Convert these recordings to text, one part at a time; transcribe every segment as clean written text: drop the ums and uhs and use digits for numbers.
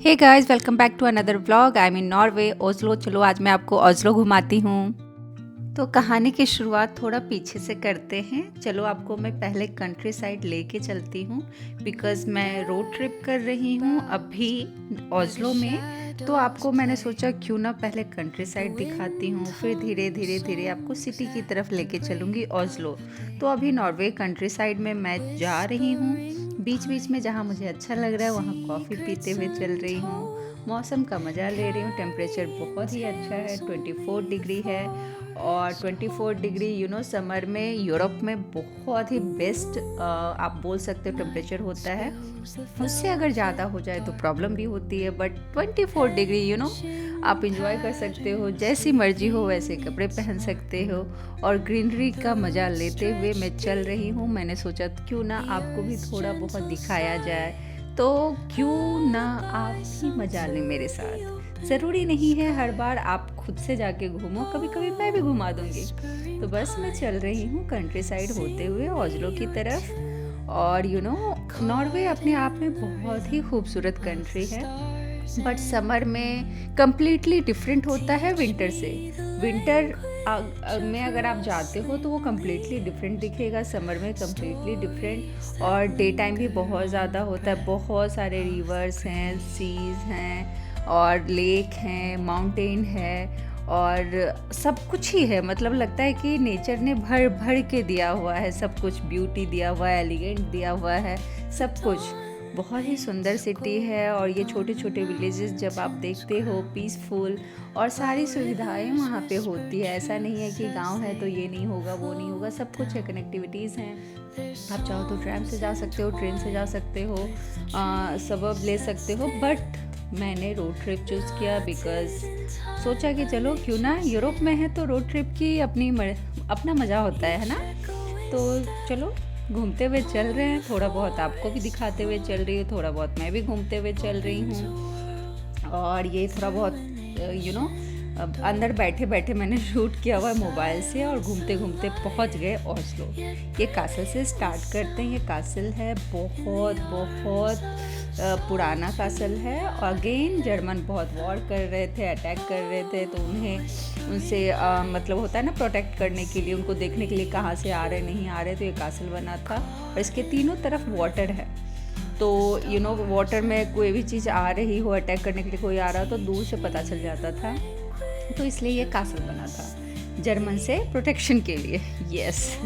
Hey guys, welcome back to another vlog. I am in Norway, Oslo. चलो आज मैं आपको ओस्लो घुमाती हूँ। तो कहानी की शुरुआत थोड़ा पीछे से करते हैं। चलो आपको मैं पहले कंट्री साइड लेके चलती हूँ, बिकॉज़ मैं रोड ट्रिप कर रही हूँ अभी ओस्लो में। तो आपको मैंने सोचा क्यों ना पहले कंट्री साइड दिखाती हूँ, फिर धीरे धीरे धीरे आपको सिटी की तरफ लेके चलूँगी ओस्लो। तो अभी नॉर्वे कंट्री साइड में मैं जा रही हूँ। बीच बीच में जहाँ मुझे अच्छा लग रहा है वहाँ कॉफ़ी पीते हुए चल रही हूँ। मौसम का मज़ा ले रही हूँ। टेम्परेचर बहुत ही अच्छा है, 24 डिग्री है। और 24 डिग्री समर में यूरोप में बहुत ही बेस्ट आप बोल सकते हो टेम्परेचर होता है। उससे अगर ज़्यादा हो जाए तो प्रॉब्लम भी होती है, बट 24 डिग्री आप इंजॉय कर सकते हो, जैसी मर्जी हो वैसे कपड़े पहन सकते हो। और ग्रीनरी का मज़ा लेते हुए मैं चल रही हूँ। मैंने सोचा क्यों ना आपको भी थोड़ा बहुत दिखाया जाए, तो क्यों ना आप भी मजा लें मेरे साथ। ज़रूरी नहीं है हर बार आप खुद से जाके घूमो, कभी कभी मैं भी घुमा दूँगी। तो बस मैं चल रही हूँ कंट्री साइड होते हुए ओस्लो की तरफ। और नॉर्वे अपने आप में बहुत ही खूबसूरत कंट्री है, बट समर में कम्प्लीटली डिफरेंट होता है विंटर से। विंटर में अगर आप जाते हो तो वो कम्प्लीटली डिफरेंट दिखेगा, समर में कम्प्लीटली डिफरेंट। और डे टाइम भी बहुत ज़्यादा होता है, बहुत सारे रिवर्स हैं, सीज़ हैं और लेक हैं, माउंटेन है और सब कुछ ही है। मतलब लगता है कि नेचर ने भर भर के दिया हुआ है, सब कुछ ब्यूटी दिया हुआ है, एलिगेंट दिया हुआ है, सब कुछ। बहुत ही सुंदर सिटी है। और ये छोटे छोटे विलेजेस जब आप देखते हो, पीसफुल और सारी सुविधाएं वहाँ पे होती है। ऐसा नहीं है कि गांव है तो ये नहीं होगा वो नहीं होगा, सब कुछ है, कनेक्टिविटीज़ हैं। आप चाहो तो ट्रैम से जा सकते हो, ट्रेन से जा सकते हो, सबब ले सकते हो। बट मैंने रोड ट्रिप चूज़ किया बिकॉज़ सोचा कि चलो क्यों ना, यूरोप में है तो रोड ट्रिप की अपना मज़ा होता है ना। तो चलो घूमते हुए चल रहे हैं, थोड़ा बहुत आपको भी दिखाते हुए चल रही हूँ, थोड़ा बहुत मैं भी घूमते हुए चल रही हूँ। और ये थोड़ा बहुत अंदर बैठे बैठे मैंने शूट किया हुआ है मोबाइल से, और घूमते घूमते पहुँच गए ओस्लो। ये कासल से स्टार्ट करते हैं। ये कासल है बहुत बहुत पुराना कासल है। अगेन जर्मन बहुत वॉर कर रहे थे, अटैक कर रहे थे, तो उनसे मतलब होता है ना, प्रोटेक्ट करने के लिए, उनको देखने के लिए कहाँ से आ रहे नहीं आ रहे, तो ये कासल बना था। और इसके तीनों तरफ वाटर है, तो वाटर में कोई भी चीज़ आ रही हो, अटैक करने के लिए कोई आ रहा हो तो दूर से पता चल जाता था। तो इसलिए ये कासल बना था जर्मन से प्रोटेक्शन के लिए। यस।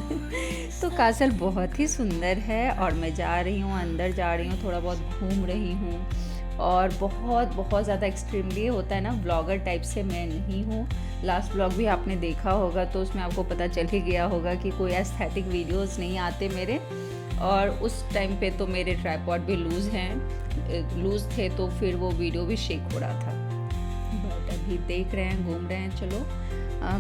तो कासल बहुत ही सुंदर है और मैं जा रही हूँ, अंदर जा रही हूँ, थोड़ा बहुत घूम रही हूँ। और बहुत बहुत ज़्यादा एक्सट्रीमली होता है ना, ब्लॉगर टाइप से मैं नहीं हूँ। लास्ट ब्लॉग भी आपने देखा होगा तो उसमें आपको पता चल ही गया होगा कि कोई एस्थेटिक वीडियोस नहीं आते मेरे। और उस टाइम पे तो मेरे ट्राइपॉड भी लूज़ थे, तो फिर वो वीडियो भी शेक हो रहा था। बट अभी देख रहे हैं, घूम रहे हैं। चलो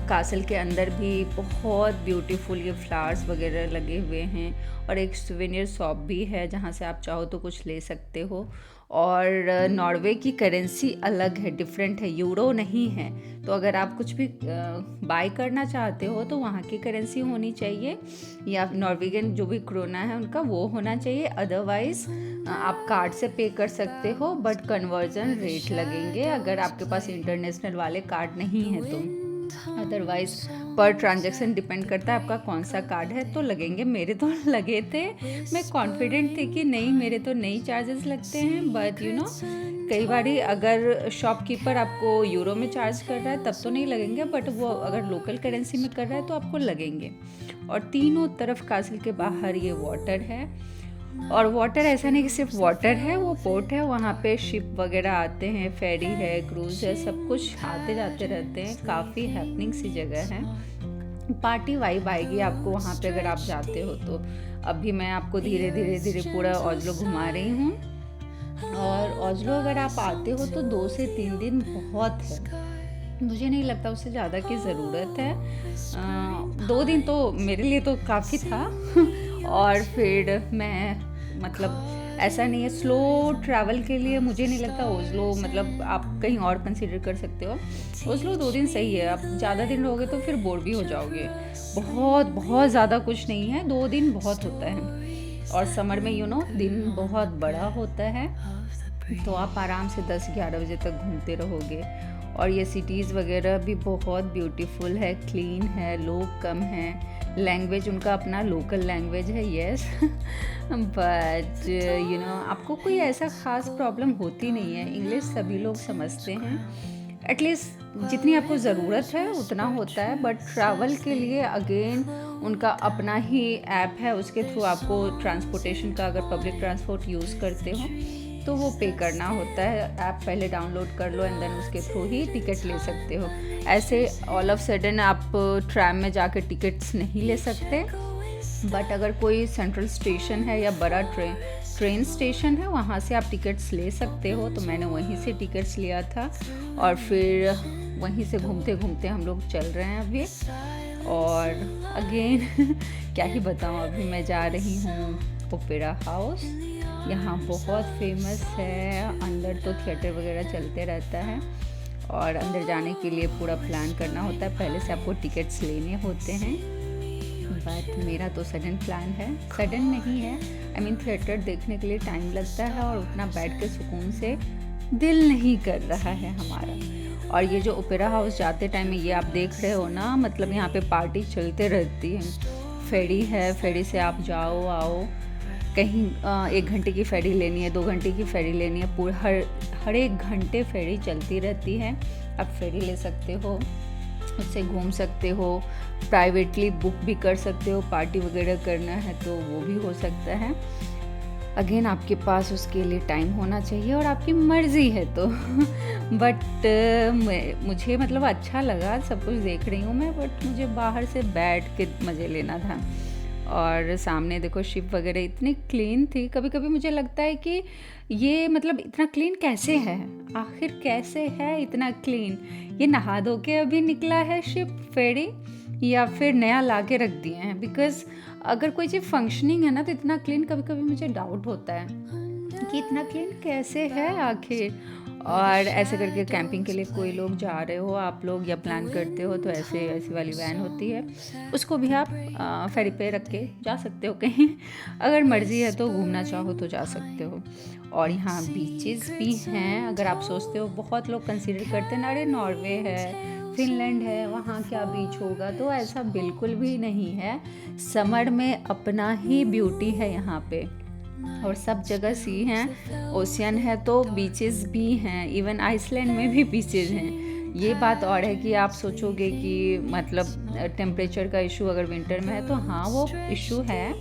कासल के अंदर भी बहुत ब्यूटीफुल ये फ्लावर्स वगैरह लगे हुए हैं, और एक सुवेनियर शॉप भी है जहाँ से आप चाहो तो कुछ ले सकते हो। और नॉर्वे की करेंसी अलग है, डिफरेंट है, यूरो नहीं है। तो अगर आप कुछ भी बाय करना चाहते हो तो वहाँ की करेंसी होनी चाहिए, या नॉर्वेगियन जो भी क्रोना है उनका वो होना चाहिए। अदरवाइज़ आप कार्ड से पे कर सकते हो, बट कन्वर्जन रेट लगेंगे अगर आपके पास इंटरनेशनल वाले कार्ड नहीं है तो। अदरवाइज पर ट्रांजैक्शन डिपेंड करता है आपका कौन सा कार्ड है, तो लगेंगे। मेरे तो लगे थे, मैं कॉन्फिडेंट थी कि नहीं मेरे तो नहीं चार्जेस लगते हैं। बट कई बार अगर शॉपकीपर आपको यूरो में चार्ज कर रहा है तब तो नहीं लगेंगे, बट वो अगर लोकल करेंसी में कर रहा है तो आपको लगेंगे। और तीनों तरफ कासल के बाहर ये वाटर है। और वाटर ऐसा नहीं कि सिर्फ वाटर है, वो पोर्ट है, वहाँ पे शिप वगैरह आते हैं, फेरी है, क्रूज है, सब कुछ आते जाते रहते हैं। काफ़ी हैपनिंग सी जगह है, पार्टी वाइब आएगी आपको वहाँ पे अगर आप जाते हो तो। अभी मैं आपको धीरे धीरे धीरे पूरा ओस्लो घुमा रही हूँ। और ओस्लो अगर आप आते हो तो 2 से 3 दिन बहुत है, मुझे नहीं लगता उससे ज़्यादा की ज़रूरत है। 2 दिन तो मेरे लिए तो काफ़ी था। और फिर मैं मतलब ऐसा नहीं है, स्लो ट्रैवल के लिए मुझे नहीं लगता ओस्लो, मतलब आप कहीं और कंसीडर कर सकते हो। ओस्लो 2 दिन सही है, आप ज़्यादा दिन रहोगे तो फिर बोर भी हो जाओगे। बहुत बहुत ज़्यादा कुछ नहीं है, 2 दिन बहुत होता है। और समर में दिन बहुत बड़ा होता है, तो आप आराम से 10-11 बजे तक घूमते रहोगे। और ये सिटीज़ वगैरह भी बहुत ब्यूटीफुल है, क्लीन है, लोग कम हैं, लैंग्वेज उनका अपना लोकल लैंग्वेज है, यस। बट आपको कोई ऐसा ख़ास प्रॉब्लम होती नहीं है, इंग्लिश सभी लोग समझते हैं, एटलीस्ट जितनी आपको ज़रूरत है उतना होता है। बट ट्रैवल के लिए अगेन उनका अपना ही ऐप है, उसके थ्रू आपको ट्रांसपोर्टेशन का, अगर पब्लिक ट्रांसपोर्ट यूज़ करते हो तो वो पे करना होता है। ऐप पहले डाउनलोड कर लो एंड देन उसके थ्रू ही टिकट ले सकते हो। ऐसे ऑल ऑफ सडन आप ट्रैम में जाकर टिकट्स नहीं ले सकते। बट अगर कोई सेंट्रल स्टेशन है या बड़ा ट्रेन स्टेशन है, वहाँ से आप टिकट्स ले सकते हो। तो मैंने वहीं से टिकट्स लिया था और फिर वहीं से घूमते घूमते हम लोग चल रहे हैं अभी। और अगेन क्या ही बताऊँ, अभी मैं जा रही हूँ ओपेरा हाउस। यहाँ बहुत फेमस है, अंदर तो थिएटर वगैरह चलते रहता है और अंदर जाने के लिए पूरा प्लान करना होता है, पहले से आपको टिकट्स लेने होते हैं। बट मेरा तो सडन प्लान है, सडन नहीं है, आई मीन थिएटर देखने के लिए टाइम लगता है और उतना बैठ के सुकून से दिल नहीं कर रहा है हमारा। और ये जो ओपेरा हाउस जाते टाइम में ये आप देख रहे हो ना, मतलब यहाँ पे पार्टी चलते रहती है। फेरी है, फेरी से आप जाओ आओ, कहीं 1 घंटे की फेरी लेनी है, 2 घंटे की फेरी लेनी है, पूरा हर 1 घंटे फेरी चलती रहती है। आप फेरी ले सकते हो, उससे घूम सकते हो, प्राइवेटली बुक भी कर सकते हो, पार्टी वगैरह करना है तो वो भी हो सकता है। अगेन आपके पास उसके लिए टाइम होना चाहिए और आपकी मर्ज़ी है तो। बट मुझे मतलब अच्छा लगा, सब कुछ देख रही हूँ मैं, बट मुझे बाहर से बैठ के मज़े लेना था। और सामने देखो शिप वगैरह इतनी क्लीन थी, कभी कभी मुझे लगता है कि ये मतलब इतना क्लीन कैसे है, आखिर कैसे है इतना क्लीन, ये नहा धो के अभी निकला है शिप फेरी या फिर नया ला के रख दिए हैं। बिकॉज़ अगर कोई चीज़ फंक्शनिंग है ना तो इतना क्लीन कभी कभी मुझे डाउट होता है कि इतना क्लीन कैसे है आखिर। और ऐसे करके कैंपिंग के लिए कोई लोग जा रहे हो आप लोग या प्लान करते हो तो ऐसी वाली वैन होती है, उसको भी आप फेरी पे रख के जा सकते हो कहीं, अगर मर्ज़ी है तो घूमना चाहो तो जा सकते हो। और यहाँ बीचेस भी हैं, अगर आप सोचते हो, बहुत लोग कंसीडर करते हैं ना, अरे नॉर्वे है, फिनलैंड है, वहाँ क्या बीच होगा, तो ऐसा बिल्कुल भी नहीं है। समर में अपना ही ब्यूटी है यहाँ पे, और सब जगह सी हैं, ओशियन है तो बीचेस भी हैं, इवन आइसलैंड में भी बीचेस हैं। ये बात और है कि आप सोचोगे कि मतलब टेम्परेचर का इशू अगर विंटर में है तो हाँ वो इशू है,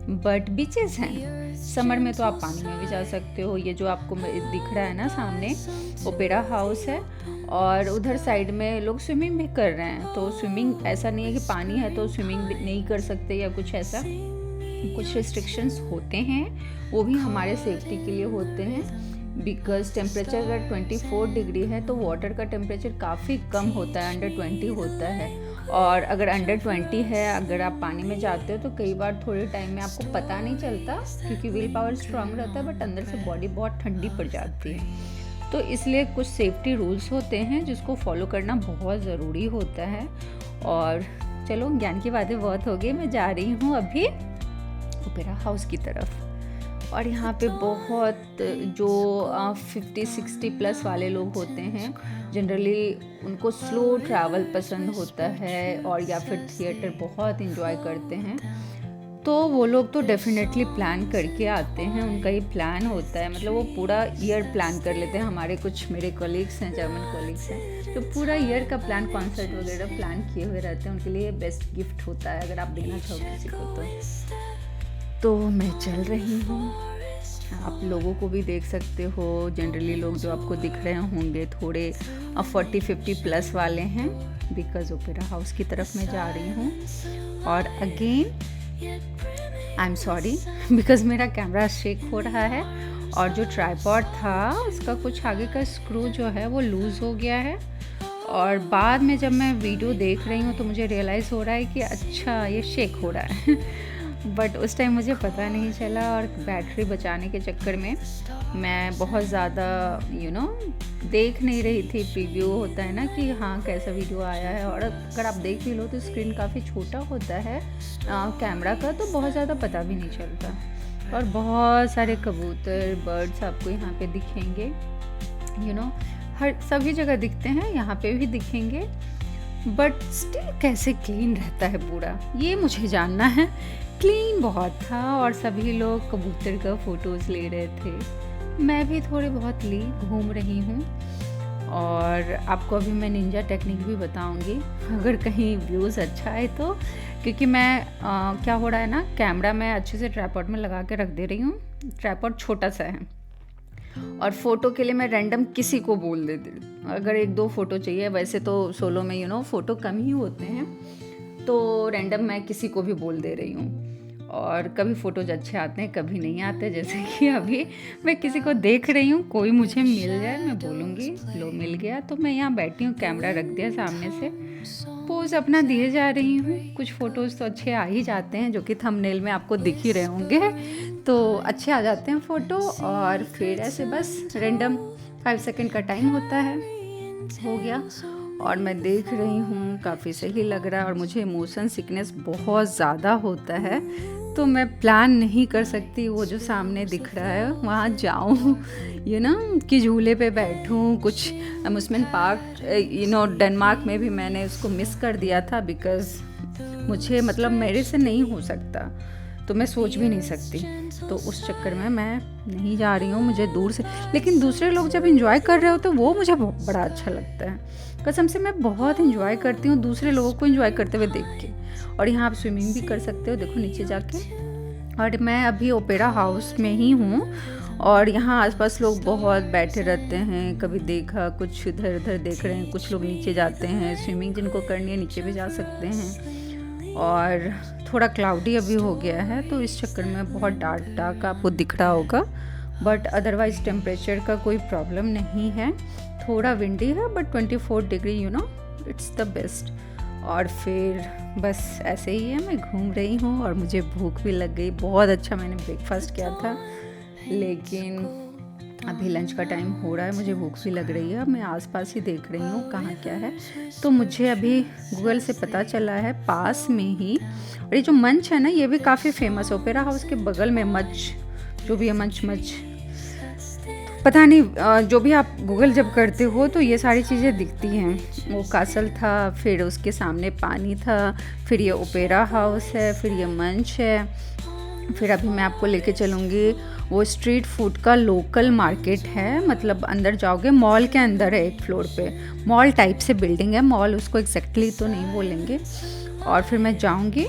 बट बीचेस हैं। समर में तो आप पानी में भी जा सकते हो। ये जो आपको दिख रहा है ना सामने, ओपेरा हाउस है और उधर साइड में लोग स्विमिंग भी कर रहे हैं। तो स्विमिंग ऐसा नहीं है कि पानी है तो स्विमिंग नहीं कर सकते या कुछ ऐसा, कुछ रिस्ट्रिक्शंस होते हैं, वो भी हमारे सेफ्टी के लिए होते हैं। बिकॉज टेम्परेचर अगर 24 डिग्री है तो वाटर का टेम्परेचर काफ़ी कम होता है, अंडर 20 होता है। और अगर अंडर 20 है, अगर आप पानी में जाते हो तो कई बार थोड़े टाइम में आपको पता नहीं चलता क्योंकि विल पावर स्ट्रांग रहता है, बट अंदर से बॉडी बहुत ठंडी पड़ जाती है। तो इसलिए कुछ सेफ्टी रूल्स होते हैं जिसको फॉलो करना बहुत ज़रूरी होता है। और चलो, ज्ञान की बातें बहुत हो गई, मैं जा रही हूँ अभी ओपेरा हाउस की तरफ। और यहाँ पे बहुत जो 50-60 प्लस वाले लोग होते हैं, जनरली उनको स्लो ट्रैवल पसंद होता है और या फिर थिएटर बहुत इन्जॉय करते हैं, तो वो लोग तो डेफिनेटली प्लान करके आते हैं। उनका ही प्लान होता है, मतलब वो पूरा ईयर प्लान कर लेते हैं। हमारे कुछ मेरे कॉलीग्स हैं, जर्मन कॉलीग्स हैं, जो पूरा ईयर का प्लान, कॉन्सर्ट वगैरह प्लान किए हुए रहते हैं। उनके लिए बेस्ट गिफ्ट होता है अगर आप देना चाहो किसी को। तो मैं चल रही हूँ, आप लोगों को भी देख सकते हो। जनरली लोग जो आपको दिख रहे होंगे थोड़े 40-50 प्लस वाले हैं, बिकॉज ओपेरा हाउस की तरफ मैं जा रही हूँ। और again I am sorry because मेरा कैमरा शेक हो रहा है और जो ट्राइपॉड था उसका कुछ आगे का स्क्रू जो है वो लूज़ हो गया है। और बाद में जब मैं वीडियो देख रही हूँ तो मुझे रियलाइज़ हो रहा है कि अच्छा ये शेक हो रहा है बट उस टाइम मुझे पता नहीं चला। और बैटरी बचाने के चक्कर में मैं बहुत ज़्यादा देख नहीं रही थी। प्रीव्यू होता है ना कि हाँ कैसा वीडियो आया है, और अगर आप देख भी लो तो स्क्रीन काफ़ी छोटा होता है कैमरा का, तो बहुत ज़्यादा पता भी नहीं चलता। और बहुत सारे कबूतर, बर्ड्स आपको यहाँ पे दिखेंगे। हर सभी जगह दिखते हैं, यहाँ पे भी दिखेंगे, बट स्टिल कैसे क्लीन रहता है पूरा, ये मुझे जानना है। क्लीन बहुत था और सभी लोग कबूतर का फ़ोटोज़ ले रहे थे, मैं भी थोड़ी बहुत ली, घूम रही हूँ। और आपको अभी मैं निंजा टेक्निक भी बताऊंगी अगर कहीं व्यूज़ अच्छा है तो, क्योंकि मैं क्या हो रहा है ना, कैमरा मैं अच्छे से ट्राइपॉड में लगा के रख दे रही हूँ। ट्राइपॉड छोटा सा है और फ़ोटो के लिए मैं रैंडम किसी को बोल देती हूँ अगर 1-2 फ़ोटो चाहिए। वैसे तो सोलो में फ़ोटो कम ही होते हैं, तो रैंडम मैं किसी को भी बोल दे रही हूँ। और कभी फ़ोटोज अच्छे आते हैं, कभी नहीं आते। जैसे कि अभी मैं किसी को देख रही हूँ, कोई मुझे मिल जाए, मैं बोलूँगी लो मिल गया, तो मैं यहाँ बैठी हूँ, कैमरा रख दिया सामने से, पोज अपना दिए जा रही हूँ। कुछ फ़ोटोज़ तो अच्छे आ ही जाते हैं, जो कि थंबनेल में आपको दिख ही रहे होंगे, तो अच्छे आ जाते हैं फ़ोटो। और फिर ऐसे बस रैंडम 5 सेकंड का टाइम होता है, हो गया। और मैं देख रही हूँ, काफ़ी सही लग रहा है। और मुझे मोशन सिकनेस बहुत ज़्यादा होता है, तो मैं प्लान नहीं कर सकती वो जो सामने दिख रहा है वहाँ जाऊँ, कि झूले पे बैठूँ। कुछ अम्यूज़मेंट पार्क डेनमार्क में भी मैंने उसको मिस कर दिया था, बिकॉज़ मुझे मेरे से नहीं हो सकता, तो मैं सोच भी नहीं सकती, तो उस चक्कर में मैं नहीं जा रही हूँ। मुझे दूर से, लेकिन दूसरे लोग जब एंजॉय कर रहे हो तो वो मुझे बड़ा अच्छा लगता है। कसम से मैं बहुत एंजॉय करती हूँ दूसरे लोगों को एंजॉय करते हुए देख के। और यहाँ आप स्विमिंग भी कर सकते हो, देखो नीचे जाके। और मैं अभी ओपेरा हाउस में ही हूँ, और यहाँ आसपास लोग बहुत बैठे रहते हैं। कभी देखा, कुछ इधर उधर देख रहे हैं, कुछ लोग नीचे जाते हैं। स्विमिंग जिनको करनी है नीचे भी जा सकते हैं। और थोड़ा क्लाउडी अभी हो गया है, तो इस चक्कर में बहुत डार्क आपको दिख रहा होगा, बट अदरवाइज़ टेम्परेचर का कोई प्रॉब्लम नहीं है। थोड़ा विंडी है, but 24 degree it's the best. और फिर बस ऐसे ही है, मैं घूम रही हूँ और मुझे भूख भी लग गई। बहुत अच्छा मैंने ब्रेकफास्ट किया था, लेकिन अभी लंच का टाइम हो रहा है, मुझे भूख भी लग रही है। मैं आसपास ही देख रही हूँ कहाँ क्या है, तो मुझे अभी गूगल से पता चला है पास में ही। और ये जो मंच है ना, ये भी काफ़ी फेमस है। ओपेरा हाउस के बगल में मच, जो भी है मंच पता नहीं, जो भी आप गूगल जब करते हो तो ये सारी चीज़ें दिखती हैं। वो कासल था, फिर उसके सामने पानी था, फिर ये ओपेरा हाउस है, फिर ये मंच है। फिर अभी मैं आपको लेके चलूँगी, वो स्ट्रीट फूड का लोकल मार्केट है। अंदर जाओगे, मॉल के अंदर है, एक फ्लोर पे मॉल टाइप से बिल्डिंग है। मॉल उसको एग्जैक्टली तो नहीं बोलेंगे। और फिर मैं जाऊँगी,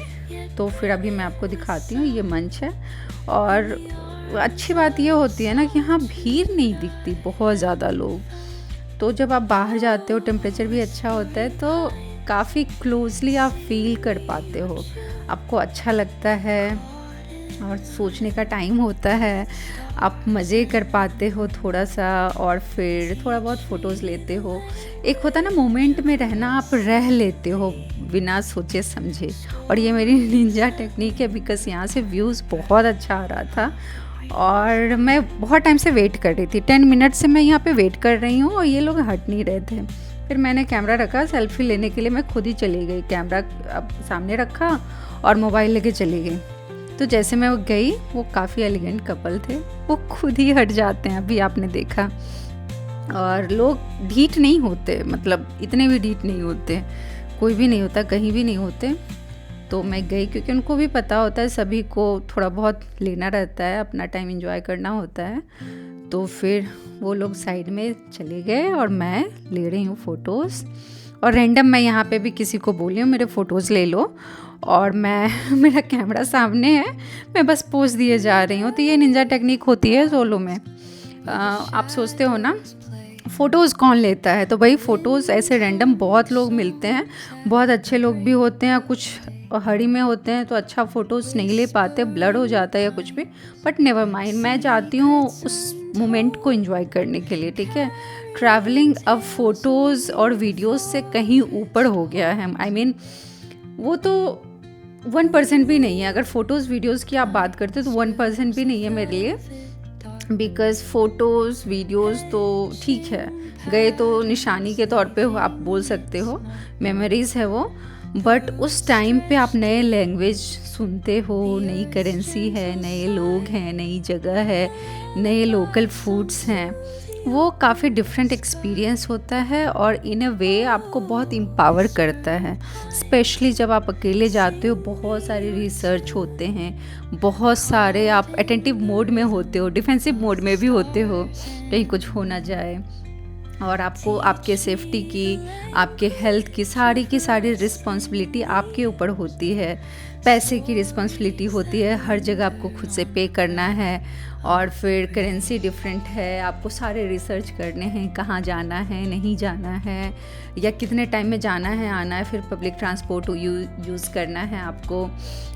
तो फिर अभी मैं आपको दिखाती हूँ। ये मंच है, और अच्छी बात ये होती है ना कि यहाँ भीड़ नहीं दिखती बहुत ज़्यादा लोग। तो जब आप बाहर जाते हो, टेम्परेचर भी अच्छा होता है, तो काफ़ी क्लोजली आप फील कर पाते हो, आपको अच्छा लगता है। और सोचने का टाइम होता है, आप मज़े कर पाते हो थोड़ा सा, और फिर थोड़ा बहुत फ़ोटोज़ लेते हो। एक होता है ना मोमेंट में रहना, आप रह लेते हो बिना सोचे समझे। और ये मेरी निंजा टेक्निक है, बिकॉज़ यहाँ से व्यूज़ बहुत अच्छा आ रहा था। और मैं बहुत टाइम से वेट कर रही थी, 10 मिनट से मैं यहाँ पे वेट कर रही हूँ, और ये लोग हट नहीं रहे थे। फिर मैंने कैमरा रखा, सेल्फी लेने के लिए मैं खुद ही चली गई। कैमरा अब सामने रखा और मोबाइल लेके चली गई। तो जैसे मैं गई, वो काफ़ी एलिगेंट कपल थे, वो खुद ही हट जाते हैं, अभी आपने देखा। और लोग ढीठ नहीं होते, इतने भी ढीठ नहीं होते, कोई भी नहीं होता, कहीं भी नहीं होते। तो मैं गई, क्योंकि उनको भी पता होता है सभी को थोड़ा बहुत लेना रहता है, अपना टाइम एंजॉय करना होता है। तो फिर वो लोग साइड में चले गए और मैं ले रही हूँ फ़ोटोज़। और रैंडम मैं यहाँ पे भी किसी को बोली हूँ मेरे फ़ोटोज़ ले लो, और मेरा कैमरा सामने है, मैं बस पोज दिए जा रही हूँ। तो ये निंजा टेक्निक होती है सोलो में। आप सोचते हो ना फ़ोटोज़ कौन लेता है, तो भाई फ़ोटोज़ ऐसे रैंडम बहुत लोग मिलते हैं, बहुत अच्छे लोग भी होते हैं, कुछ हड़ी में होते हैं तो अच्छा फ़ोटोज़ नहीं ले पाते, ब्लर हो जाता है या कुछ भी। बट नेवर माइंड, मैं जाती हूँ उस मोमेंट को एंजॉय करने के लिए, ठीक है। ट्रैवलिंग अब फ़ोटोज़ और वीडियोज़ से कहीं ऊपर हो गया है। I mean, वो तो 1% भी नहीं है। अगर फ़ोटोज़ वीडियोज़ की आप बात करते हो तो 1% भी नहीं है मेरे लिए, बिकॉज़ फ़ोटोज़ वीडियोज़ तो ठीक है, गए तो निशानी के तौर पे आप बोल सकते हो, मेमोरीज़ है वो। बट उस टाइम पे आप नए लैंग्वेज सुनते हो, नई करेंसी है, नए लोग हैं, नई जगह है, नए लोकल फूड्स हैं, वो काफ़ी डिफरेंट एक्सपीरियंस होता है और इन अ वे आपको बहुत एम्पावर करता है। स्पेशली जब आप अकेले जाते हो, बहुत सारे रिसर्च होते हैं, बहुत सारे आप अटेंटिव मोड में होते हो, डिफेंसिव मोड में भी होते हो, कहीं कुछ हो ना जाए, और आपको आपके सेफ्टी की, आपके हेल्थ की सारी रिस्पॉन्सिबिलिटी आपके ऊपर होती है। पैसे की रिस्पॉन्सिबिलिटी होती है, हर जगह आपको खुद से पे करना है, और फिर करेंसी डिफरेंट है, आपको सारे रिसर्च करने हैं, कहाँ जाना है, नहीं जाना है, या कितने टाइम में जाना है, आना है, फिर पब्लिक ट्रांसपोर्ट यूज़ करना है, आपको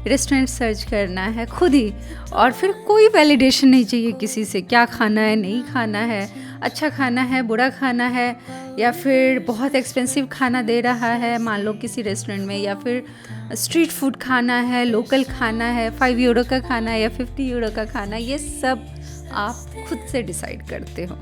रेस्टोरेंट सर्च करना है खुद ही, और फिर कोई वैलिडेशन नहीं चाहिए किसी से, क्या खाना है, नहीं खाना है, अच्छा खाना है, बुरा खाना है, या फिर बहुत एक्सपेंसिव खाना दे रहा है मान लो किसी रेस्टोरेंट में, या फिर स्ट्रीट फूड खाना है, लोकल खाना है, 5 यूरो का खाना है या 50 यूरो का खाना, ये सब आप खुद से डिसाइड करते हो।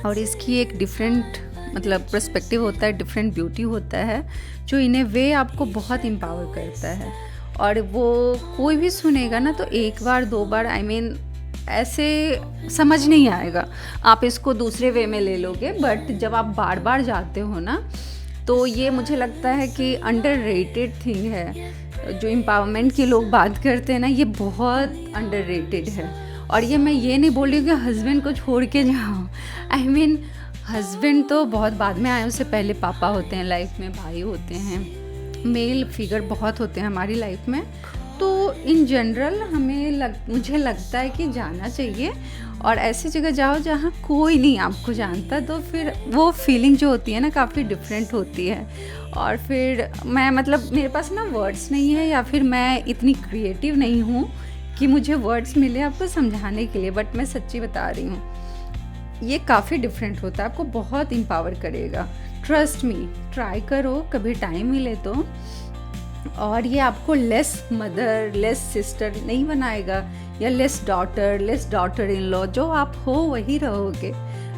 और इसकी एक डिफरेंट मतलब पर्सपेक्टिव होता है, डिफरेंट ब्यूटी होता है, जो इन ए वे आपको बहुत एम्पावर करता है। और वो कोई भी सुनेगा ना तो एक बार 2 बार ऐसे समझ नहीं आएगा, आप इसको दूसरे वे में ले लोगे, बट जब आप बार बार जाते हो ना, तो ये मुझे लगता है कि अंडररेटेड थिंग है। जो एम्पावरमेंट की लोग बात करते हैं ना, ये बहुत अंडररेटेड है। और ये मैं ये नहीं बोल रही हूँ कि हस्बैंड को छोड़ के जाओ, हस्बैंड तो बहुत बाद में आए, उससे पहले पापा होते हैं लाइफ में, भाई होते हैं, मेल फिगर बहुत होते हैं हमारी लाइफ में। तो इन जनरल मुझे लगता है कि जाना चाहिए, और ऐसी जगह जाओ जहाँ कोई नहीं आपको जानता, तो फिर वो फीलिंग जो होती है ना काफ़ी डिफरेंट होती है। और फिर मैं मेरे पास ना वर्ड्स नहीं है, या फिर मैं इतनी क्रिएटिव नहीं हूँ कि मुझे वर्ड्स मिले आपको समझाने के लिए, बट मैं सच्ची बता रही हूँ, ये काफ़ी डिफरेंट होता है, आपको बहुत एम्पावर करेगा। ट्रस्ट मी, ट्राई करो कभी टाइम मिले तो। और ये आपको लेस मदर, लेस सिस्टर नहीं बनाएगा, या लेस डॉटर इन लॉ, जो आप हो वही रहोगे।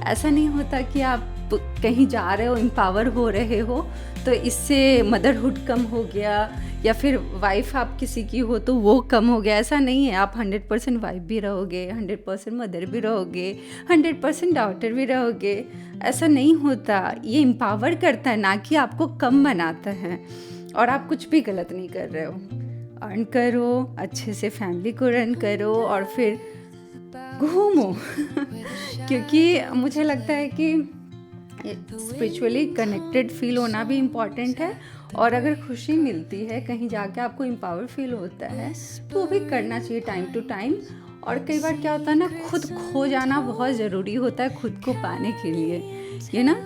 ऐसा नहीं होता कि आप कहीं जा रहे हो, एम्पावर हो रहे हो, तो इससे मदरहुड कम हो गया, या फिर वाइफ आप किसी की हो तो वो कम हो गया। ऐसा नहीं है, आप 100% वाइफ भी रहोगे, 100% मदर भी रहोगे, 100% डॉटर भी रहोगे। ऐसा नहीं होता, ये एम्पावर करता है, ना कि आपको कम बनाता है। और आप कुछ भी गलत नहीं कर रहे हो, अर्न करो, अच्छे से फैमिली को रन करो, और फिर घूमो क्योंकि मुझे लगता है कि स्पिरिचुअली कनेक्टेड फील होना भी इम्पॉर्टेंट है, और अगर खुशी मिलती है कहीं जाके आपको एम्पावर फील होता है, तो वो भी करना चाहिए टाइम टू टाइम। और कई बार क्या होता है ना, खुद खो जाना बहुत ज़रूरी होता है खुद को पाने के लिए, ये ना।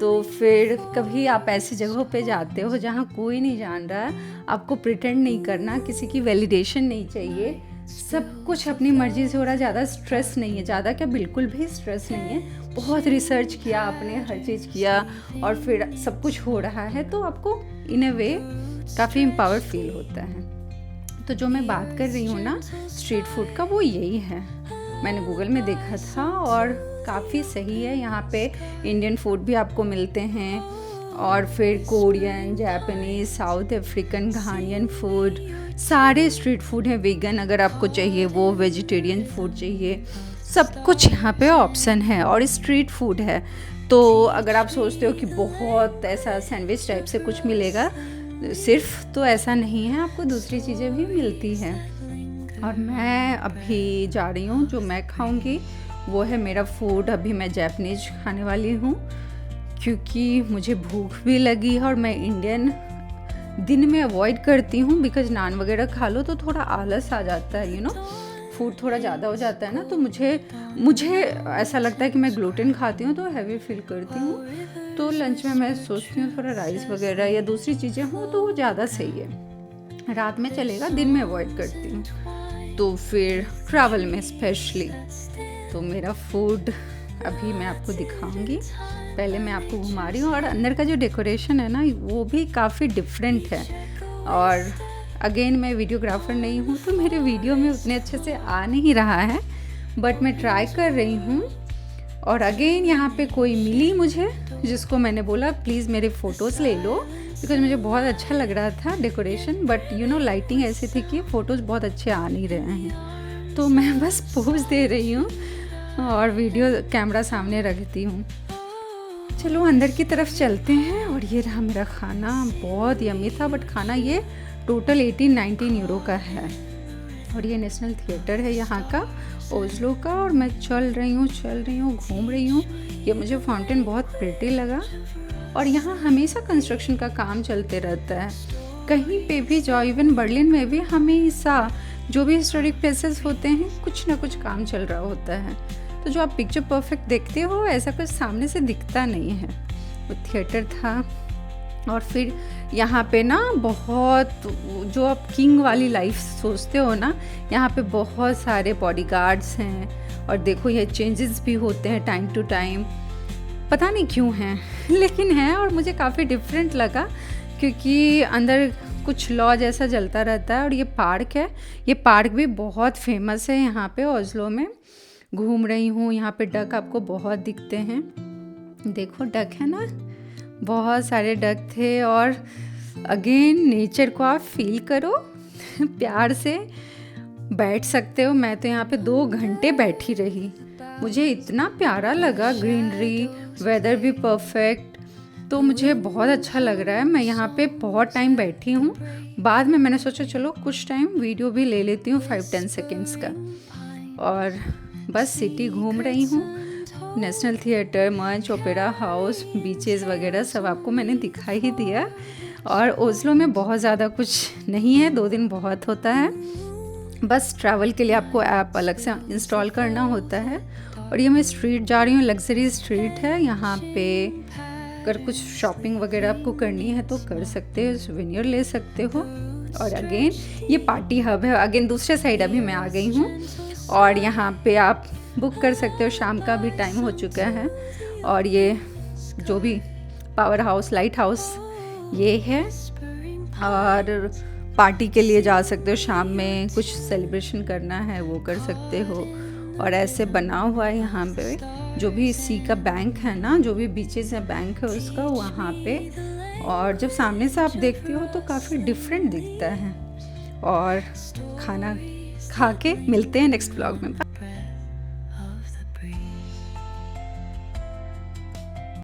तो फिर कभी आप ऐसी जगहों पे जाते हो जहाँ कोई नहीं जान रहा, आपको प्रिटेंड नहीं करना, किसी की वैलिडेशन नहीं चाहिए, सब कुछ अपनी मर्जी से हो रहा, ज़्यादा स्ट्रेस नहीं है, ज़्यादा क्या बिल्कुल भी स्ट्रेस नहीं है। बहुत रिसर्च किया आपने, हर चीज़ किया, और फिर सब कुछ हो रहा है, तो आपको इन ए वे काफ़ी एम्पावर फील होता है। तो जो मैं बात कर रही हूँ ना स्ट्रीट फूड का, वो यही है। मैंने गूगल में देखा था और काफ़ी सही है। यहाँ पे इंडियन फूड भी आपको मिलते हैं, और फिर Korean, Japanese, south African, Ghanaian food, सारे स्ट्रीट फूड हैं। वेगन अगर आपको चाहिए वो, वेजिटेरियन फूड चाहिए, सब कुछ यहाँ पे ऑप्शन है, और स्ट्रीट फूड है। तो अगर आप सोचते हो कि बहुत ऐसा सैंडविच टाइप से कुछ मिलेगा सिर्फ, तो ऐसा नहीं है, आपको दूसरी चीज़ें भी मिलती हैं। और मैं अभी जा रही हूँ, जो मैं खाऊंगी वो है मेरा फूड। अभी मैं जापानीज खाने वाली हूँ क्योंकि मुझे भूख भी लगी है, और मैं इंडियन दिन में अवॉइड करती हूँ, बिकॉज नान वगैरह खा लो तो थोड़ा आलस आ जाता है, फूड थोड़ा ज़्यादा हो जाता है ना, तो मुझे ऐसा लगता है कि मैं ग्लूटेन खाती हूँ तो हैवी फील करती हूँ। तो लंच में मैं सोचती हूँ थोड़ा राइस वगैरह या दूसरी चीज़ें हों तो वो ज़्यादा सही है। रात में चलेगा, दिन में अवॉइड करती हूँ। तो फिर ट्रैवल में स्पेशली, तो मेरा फूड अभी मैं आपको दिखाऊंगी। पहले मैं आपको घुमा रही हूँ, और अंदर का जो डेकोरेशन है ना वो भी काफ़ी डिफरेंट है। और अगेन मैं वीडियोग्राफर नहीं हूँ तो मेरे वीडियो में उतने अच्छे से आ नहीं रहा है, बट मैं ट्राई कर रही हूँ। और अगेन यहाँ पे कोई मिली मुझे जिसको मैंने बोला प्लीज़ मेरे फ़ोटोज़ ले लो, बिकॉज मुझे बहुत अच्छा लग रहा था decoration, but you know lighting ऐसी थी कि फ़ोटोज़ बहुत अच्छे आ नहीं रहे हैं, तो मैं बस पोज दे रही हूँ और वीडियो कैमरा सामने रखती हूँ। चलो अंदर की तरफ चलते हैं। और ये रहा मेरा खाना, बहुत यम्मी था, बट खाना ये टोटल 18-19 यूरो का है। और ये नेशनल थिएटर है यहाँ का, ओस्लो का। और मैं चल रही हूँ, घूम रही हूँ। ये मुझे फाउंटेन बहुत प्रिटी लगा। और यहाँ हमेशा कंस्ट्रक्शन का काम चलते रहता है, कहीं पे भी जाओ, इवन बर्लिन में भी हमेशा जो भी हिस्टोरिक प्लेसेस होते हैं कुछ ना कुछ काम चल रहा होता है। तो जो आप पिक्चर परफेक्ट देखते हो ऐसा कुछ सामने से दिखता नहीं है। वो थिएटर था। और फिर यहाँ पे ना बहुत, जो आप किंग वाली लाइफ सोचते हो ना, यहाँ पे बहुत सारे बॉडीगार्ड्स हैं। और देखो ये चेंजेस भी होते हैं टाइम टू टाइम, पता नहीं क्यों हैं लेकिन हैं। और मुझे काफ़ी डिफरेंट लगा क्योंकि अंदर कुछ लॉ जैसा चलता रहता है। और ये पार्क है, ये पार्क भी बहुत फेमस है यहाँ पे ओस्लो में। घूम रही हूँ, यहाँ पे डक आपको बहुत दिखते हैं। देखो डक है ना, बहुत सारे डक थे। और अगेन नेचर को आप फील करो, प्यार से बैठ सकते हो। मैं तो यहाँ पे 2 घंटे बैठी रही, मुझे इतना प्यारा लगा, ग्रीनरी, वेदर भी परफेक्ट, तो मुझे बहुत अच्छा लग रहा है। मैं यहाँ पे बहुत टाइम बैठी हूँ। बाद में मैंने सोचा चलो कुछ टाइम वीडियो भी ले लेती हूँ 5-10 सेकेंड्स का। और बस सिटी घूम रही हूँ, नेशनल थिएटर, मंच, ओपेरा हाउस, बीचेस वगैरह सब आपको मैंने दिखा ही दिया। और ओस्लो में बहुत ज़्यादा कुछ नहीं है, 2 दिन बहुत होता है। बस ट्रैवल के लिए आपको ऐप अलग से इंस्टॉल करना होता है। और ये मैं स्ट्रीट जा रही हूँ, लग्जरी स्ट्रीट है यहाँ पे। अगर कुछ शॉपिंग वगैरह आपको करनी है तो कर सकते हो, सुवेनियर ले सकते हो। और अगेन ये पार्टी हब है, अगेन दूसरे साइड अभी मैं आ गई हूँ। और यहाँ पे आप बुक कर सकते हो, शाम का भी टाइम हो चुका है। और ये जो भी पावर हाउस, लाइट हाउस ये है। और पार्टी के लिए जा सकते हो, शाम में कुछ सेलिब्रेशन करना है वो कर सकते हो। और ऐसे बना हुआ है यहाँ पे, जो भी सी का बैंक है ना, जो भी बीचेस है बैंक है उसका वहाँ पे। और जब सामने से आप देखते हो तो काफ़ी डिफरेंट दिखता है। और खाना खा के मिलते हैं नेक्स्ट व्लॉग में।